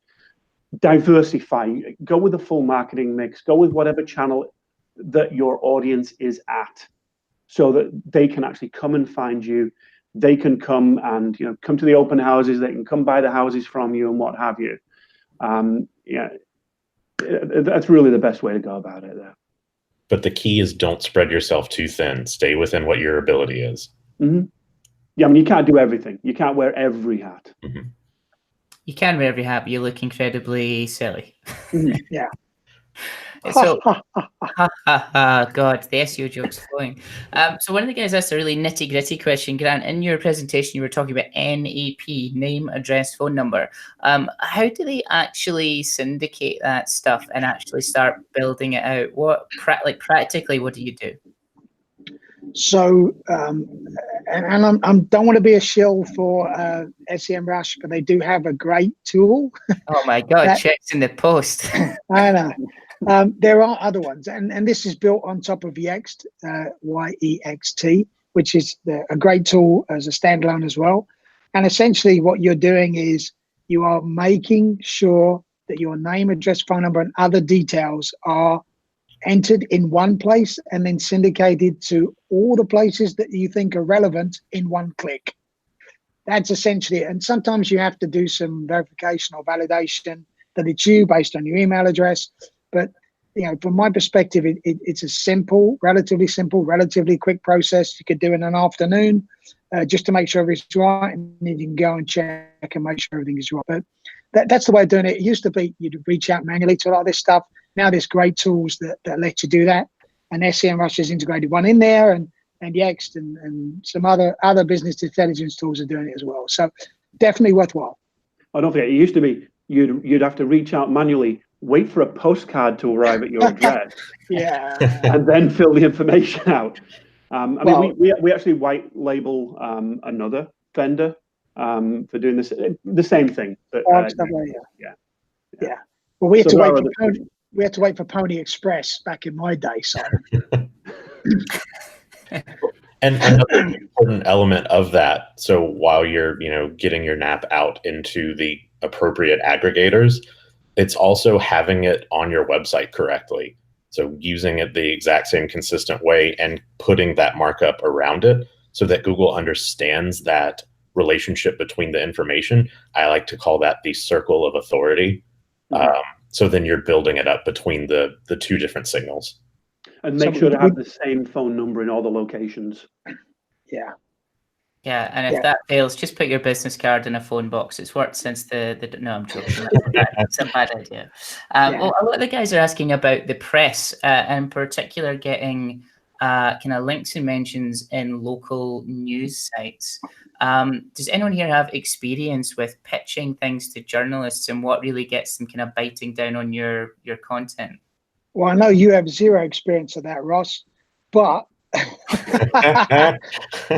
Diversify, go with the full marketing mix, go with whatever channel that your audience is at, so that they can actually come and find you. They can come and come to the open houses. They can come buy the houses from you and what have you. That's really the best way to go about it there. But the key is don't spread yourself too thin. Stay within what your ability is. Mm-hmm. Yeah, I mean, you can't do everything. You can't wear every hat. Mm-hmm. You can wear every hat, but you look incredibly silly. Mm-hmm. Yeah. So, God, the SEO joke's flowing. So one of the guys asked a really nitty-gritty question, Grant. In your presentation, you were talking about NAP, name, address, phone number. How do they actually syndicate that stuff and actually start building it out? Practically, what do you do? So, and I don't want to be a shill for Semrush, but they do have a great tool. Oh my God, checks in the post. I know. There are other ones, and this is built on top of Yext, YEXT, which is a great tool as a standalone as well. And essentially what you're doing is you are making sure that your name, address, phone number, and other details are entered in one place and then syndicated to all the places that you think are relevant in one click. That's essentially it. And sometimes you have to do some verification or validation that it's you based on your email address. But from my perspective, it's a relatively quick process. You could do in an afternoon just to make sure everything's right, and then you can go and check and make sure everything is right. But that's the way of doing it. It used to be you'd reach out manually to a lot of this stuff. Now there's great tools that let you do that, and Semrush has integrated one in there, and Yext and some other business intelligence tools are doing it as well. So definitely worthwhile. I don't think it used to be you'd have to reach out manually, wait for a postcard to arrive at your address, yeah, and then fill the information out. We actually white label another vendor for doing this, the same thing. But, yeah. Well, we had to wait for Pony Express back in my day, so. And another important element of that, so while you're getting your NAP out into the appropriate aggregators, it's also having it on your website correctly. So using it the exact same consistent way and putting that markup around it so that Google understands that relationship between the information. I like to call that the circle of authority. So then you're building it up between the two different signals. And make sure to have the same phone number in all the locations. Yeah. Yeah, and if that fails, just put your business card in a phone box. It's worked since no, I'm joking. That's a bad idea. Well, a lot of the guys are asking about the press, in particular getting kind of links and mentions in local news sites. Does anyone here have experience with pitching things to journalists and what really gets them kind of biting down on your content? Well, I know you have zero experience of that, Ross, but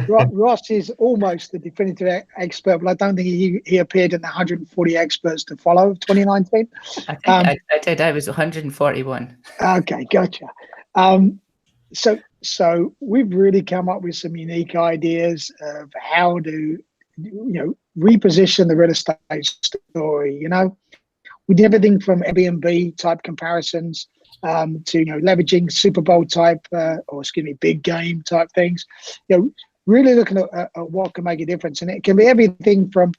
Ross is almost the definitive expert, but I don't think he appeared in the 140 experts to follow of 2019. I did. I was 141. Okay, gotcha. So we've really come up with some unique ideas of how to, reposition the real estate story. We did everything from Airbnb type comparisons to leveraging Super Bowl type big game type things. Really looking at what can make a difference, and it can be everything from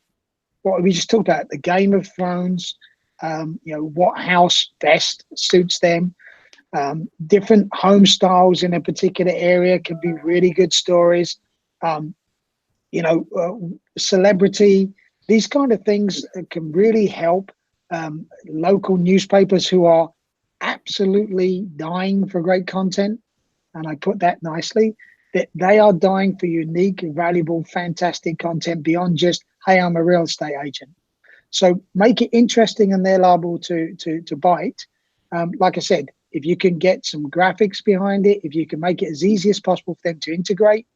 what we just talked about, the Game of Thrones. What house best suits them. Different home styles in a particular area can be really good stories. Celebrity, these kind of things can really help local newspapers who are absolutely dying for great content. And I put that nicely, that they are dying for unique, valuable, fantastic content beyond just, hey, I'm a real estate agent. So make it interesting and they're liable to bite. Like I said, if you can get some graphics behind it, if you can make it as easy as possible for them to integrate,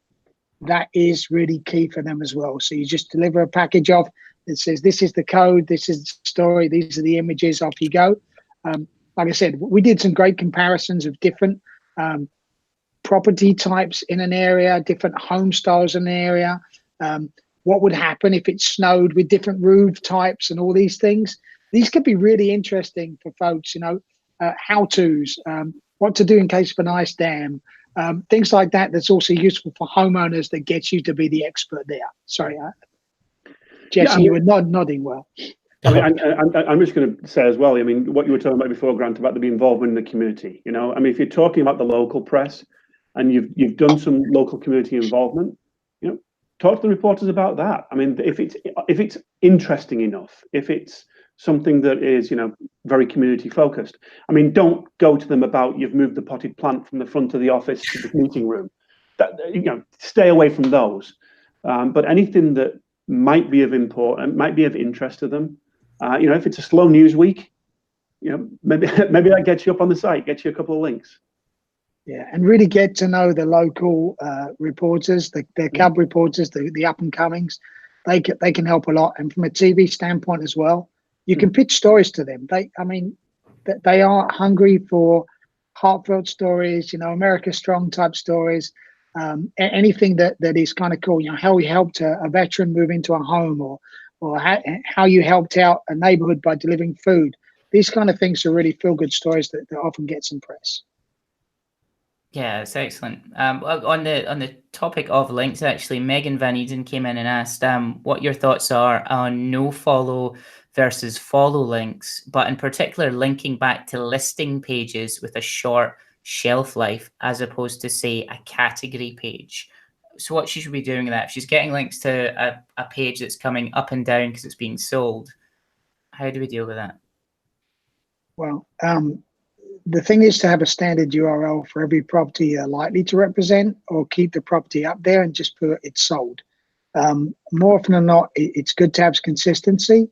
that is really key for them as well. So you just deliver a package off that says, this is the code, this is the story, these are the images, off you go. Like I said, we did some great comparisons of different property types in an area, different home styles in an area. What would happen if it snowed with different roof types and all these things. These could be really interesting for folks, how-tos, what to do in case of an ice dam, things like that. That's also useful for homeowners that gets you to be the expert there. Sorry, Jesse, you were nodding well. I'm just going to say as well, what you were talking about before, Grant, about the involvement in the community. If you're talking about the local press and you've done some local community involvement, talk to the reporters about that. If it's interesting enough, if it's something that is, very community focused. Don't go to them about you've moved the potted plant from the front of the office to the meeting room. Stay away from those. But anything that might be of interest to them. If it's a slow news week, maybe that gets you up on the site, gets you a couple of links. Yeah, and really get to know the local reporters, the cub reporters, the up and comings. They can help a lot, and from a TV standpoint as well, you can pitch stories to them. They are hungry for heartfelt stories, America Strong type stories, anything that is kind of cool. How we helped a veteran move into a home, or how you helped out a neighborhood by delivering food. These kind of things are really feel good stories that often get some press. Yeah, it's excellent. On the topic of links, actually, Megan Van Eden came in and asked what your thoughts are on no follow versus follow links, but in particular linking back to listing pages with a short shelf life as opposed to, say, a category page. So what she should be doing with that, if she's getting links to a page that's coming up and down because it's being sold, how do we deal with that? Well, the thing is to have a standard URL for every property you're likely to represent, or keep the property up there and just put it's sold. More often than not, it's good to have consistency.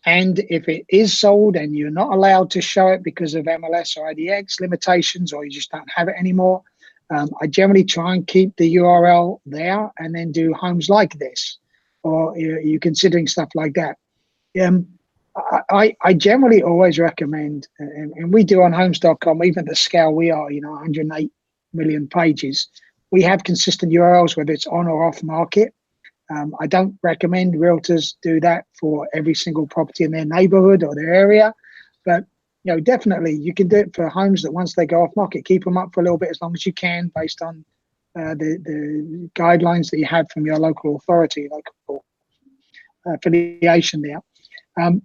And if it is sold and you're not allowed to show it because of MLS or IDX limitations, or you just don't have it anymore, I generally try and keep the URL there and then do homes like this, or you're considering stuff like that. I generally always recommend, and we do on homes.com, even the scale we are, 108 million pages, we have consistent URLs, whether it's on or off market. I don't recommend realtors do that for every single property in their neighborhood or their area, but definitely you can do it for homes that once they go off market, keep them up for a little bit as long as you can, based on the guidelines that you have from your local authority, local affiliation there.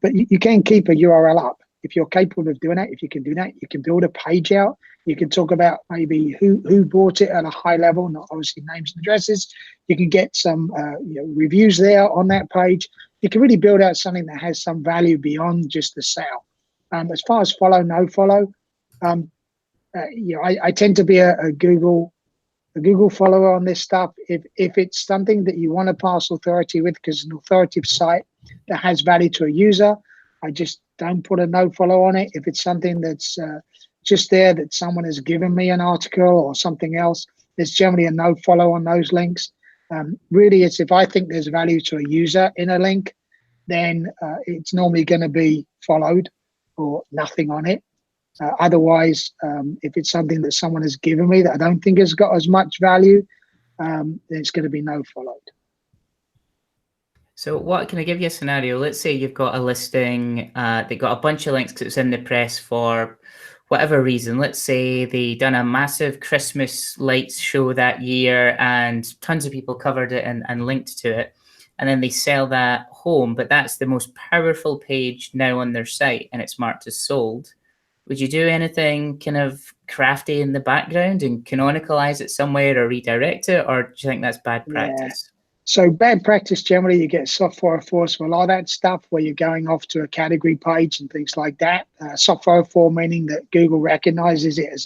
But you can keep a URL up if you're capable of doing that. If you can do that, you can build a page out. You can talk about maybe who bought it at a high level, not obviously names and addresses. You can get some reviews there on that page. You can really build out something that has some value beyond just the sale. As far as follow, no follow, I tend to be a Google follower on this stuff. If it's something that you want to pass authority with, because it's an authoritative site that has value to a user, I just don't put a no follow on it. If it's something that's just there that someone has given me an article or something else, there's generally a no follow on those links. Really, it's if I think there's value to a user in a link, then it's normally going to be followed or nothing on it. Otherwise, if it's something that someone has given me that I don't think has got as much value, then it's going to be no followed. So what, can I give you a scenario? Let's say you've got a listing that got a bunch of links because it's in the press for whatever reason. Let's say they done a massive Christmas lights show that year and tons of people covered it and linked to it. And then they sell that home, but that's the most powerful page now on their site and it's marked as sold. Would you do anything kind of crafty in the background and canonicalize it somewhere or redirect it? Or do you think that's bad practice? Yeah. So bad practice, generally, you get software force for a lot of that stuff where you're going off to a category page and things like that. Software for meaning that Google recognizes it as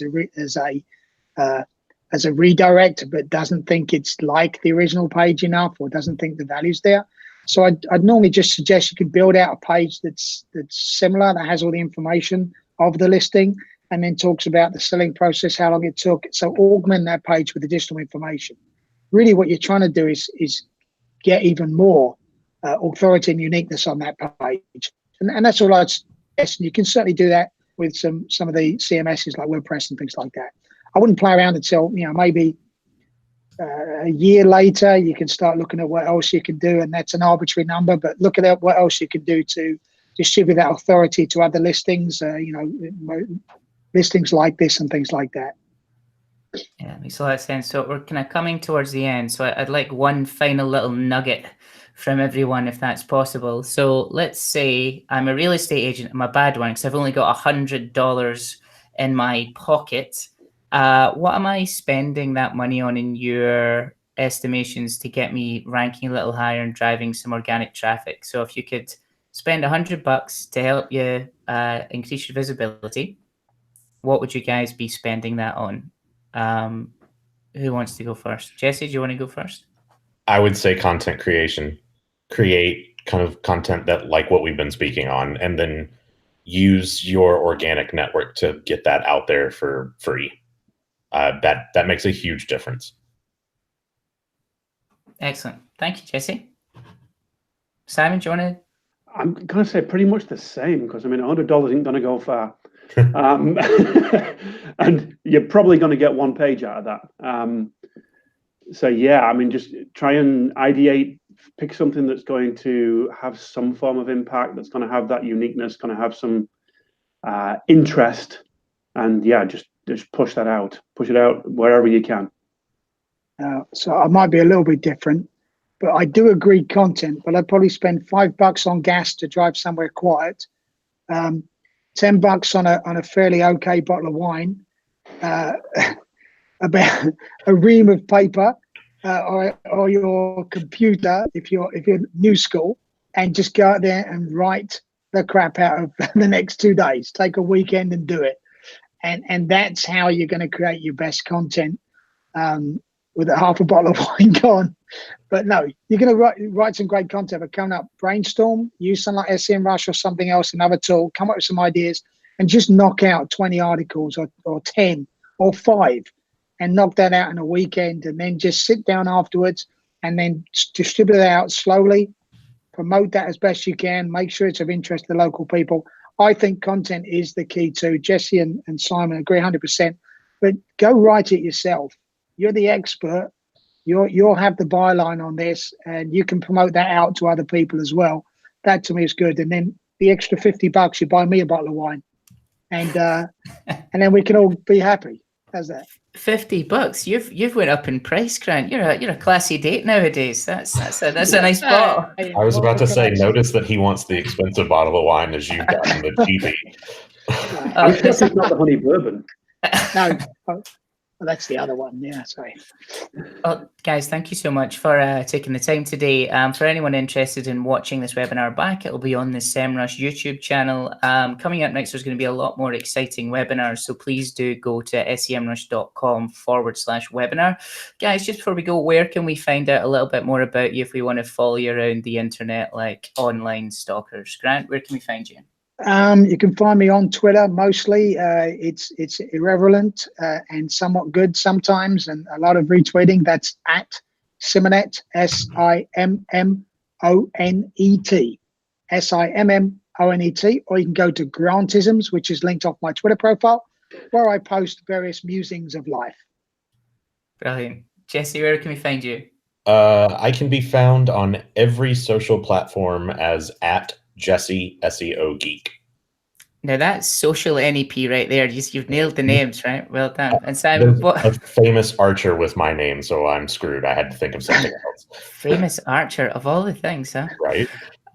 a redirect, but doesn't think it's like the original page enough or doesn't think the value's there. So I'd normally just suggest you could build out a page that's similar, that has all the information of the listing, and then talks about the selling process, how long it took. So augment that page with additional information. Really what you're trying to do is get even more authority and uniqueness on that page. And that's all I'd suggest. And you can certainly do that with some of the CMSs like WordPress and things like that. I wouldn't play around until, maybe a year later, you can start looking at what else you can do. And that's an arbitrary number, but look at what else you can do to distribute that authority to other listings, listings like this and things like that. Yeah, makes a lot of sense. So we're kind of coming towards the end. So I'd like one final little nugget from everyone, if that's possible. So let's say I'm a real estate agent. I'm a bad one because I've only got $100 in my pocket. What am I spending that money on in your estimations to get me ranking a little higher and driving some organic traffic? So if you could spend $100 to help you increase your visibility, what would you guys be spending that on? Who wants to go first? Jesse, do you want to go first? I would say content creation. Create kind of content that like what we've been speaking on, and then use your organic network to get that out there for free. That makes a huge difference. Excellent. Thank you, Jesse. Simon, do you want to? I'm going to say pretty much the same because, $100 isn't going to go far. And you're probably going to get one page out of that. So yeah, just try and ideate, pick something that's going to have some form of impact, that's going to have that uniqueness, going to have some interest, and yeah, just push that out, push it out wherever you can. So I might be a little bit different, but I do agree content, but I'd probably spend $5 on gas to drive somewhere quiet. $10 on a fairly okay bottle of wine, about a ream of paper, or your computer if you're new school, and just go out there and write the crap out of the next 2 days. Take a weekend and do it, and that's how you're going to create your best content, with a half a bottle of wine gone. But no, you're going to write some great content, but coming up, brainstorm, use something like Semrush or something else, another tool, come up with some ideas, and just knock out 20 articles or 10 or 5, and knock that out in a weekend, and then just sit down afterwards and then distribute it out slowly, promote that as best you can, make sure it's of interest to local people. I think content is the key too. Jesse and Simon agree 100%, but go write it yourself. You're the expert. You'll have the byline on this, and you can promote that out to other people as well. That to me is good. And then the extra $50, you buy me a bottle of wine, and then we can all be happy. How's that? $50. You've went up in price, Grant. You're a classy date nowadays. That's a nice bottle. I was about to say, notice that he wants the expensive bottle of wine as you've gotten the cheapie. This is not the honey bourbon. No. Well, that's the other one. Yeah, sorry. Well, guys, thank you so much for taking the time today. For anyone interested in watching this webinar back, it'll be on the Semrush YouTube channel. Coming up next, there's going to be a lot more exciting webinars, so please do go to semrush.com/webinar. Guys, just before we go, where can we find out a little bit more about you if we want to follow you around the internet like online stalkers? Grant, where can we find you? You can find me on Twitter mostly. It's irrelevant and somewhat good sometimes, and a lot of retweeting. That's at Simmonet, SIMMONET, SIMMONET. ONET, or you can go to Grantisms, which is linked off my Twitter profile, where I post various musings of life. Brilliant. Jesse, where can we find you? I can be found on every social platform as @Jesse SEO Geek. Now that's social NEP right there. You've nailed the names, right? Well done. And Simon, There's a famous archer with my name, so I'm screwed. I had to think of something else. Famous archer of all the things, huh? Right.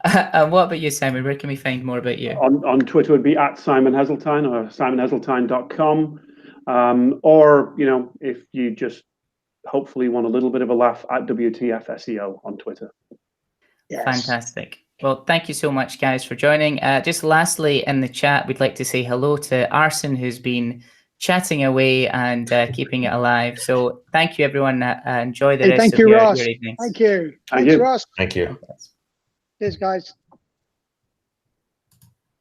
And what about you, Simon? Where can we find more about you? On Twitter would be @SimonHeseltine or simonheseltine.com. Or, you know, if you just hopefully want a little bit of a laugh, @WTF SEO on Twitter. Yes. Fantastic. Well, thank you so much, guys, for joining. Just lastly, in the chat, we'd like to say hello to Arson, who's been chatting away and keeping it alive. So thank you, everyone. Enjoy the rest of your evenings. Thank you. Thank Thanks, you. Ross. Thank you. Cheers, guys.